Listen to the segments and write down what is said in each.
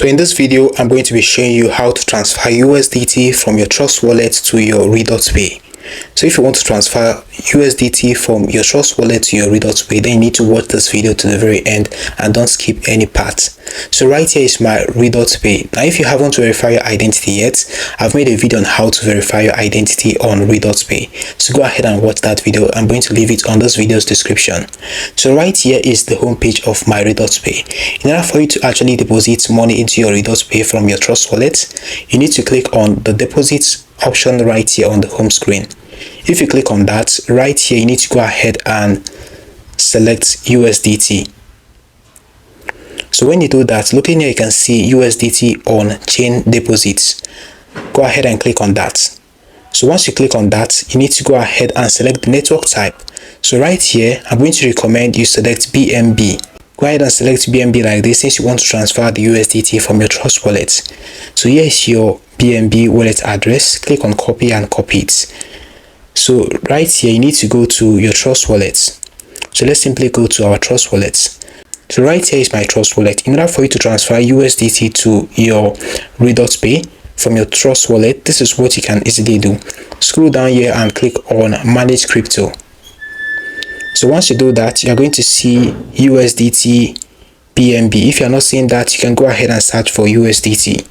So in this video, I'm going to be showing you how to transfer USDT from your Trust wallet to your RedotPay. So if you want to transfer USDT from your Trust wallet to your RedotPay, then you need to watch this video to the very end and don't skip any part. So right here is my RedotPay. Now if you haven't verified your identity yet, I've made a video on how to verify your identity on RedotPay. So go ahead and watch that video. I'm going to leave it on this video's description. So right here is the home page of my RedotPay. In order for you to actually deposit money into your RedotPay from your Trust wallet, you need to click on the deposit option right here on the home screen. If you click on that, right here you need to go ahead and select USDT. So when you do that, looking here you can see USDT on chain deposits. Go ahead and click on that. So once you click on that, you need to go ahead and select the network type. So right here I'm going to recommend you select BNB. Go ahead and select BNB like this since you want to transfer the USDT from your Trust wallet. So here is your BNB wallet address. Click on copy and copy it. So right here you need to go to your Trust wallet. So let's simply go to our Trust wallet. So right here is my Trust wallet. In order for you to transfer USDT to your RedotPay from your Trust wallet, this is what you can easily do. Scroll down here and click on manage crypto. So once you do that, you are going to see USDT BNB. If you are not seeing that, you can go ahead and search for USDT.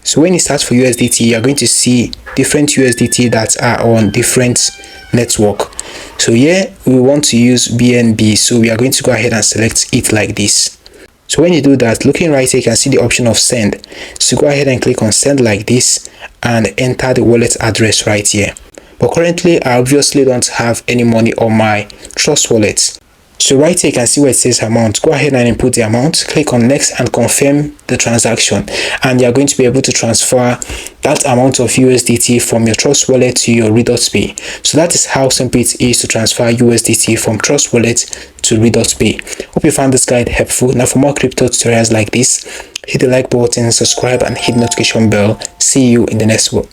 So when you search for USDT, you are going to see different USDT that are on different network. So here we want to use BNB, so we are going to go ahead and select it like this. So when you do that, looking right here, you can see the option of send. So go ahead and click on send like this and enter the wallet address right here. But currently I obviously don't have any money on my Trust wallet. So right here you can see where it says amount. Go ahead and input the amount, click on next and confirm the transaction, and you are going to be able to transfer that amount of USDT from your Trust wallet to your RedotPay. So that is how simple it is to transfer USDT from Trust wallet to RedotPay. Hope you found this guide helpful. Now for more crypto tutorials like this, hit the like button, subscribe and hit the notification bell. See you in the next one.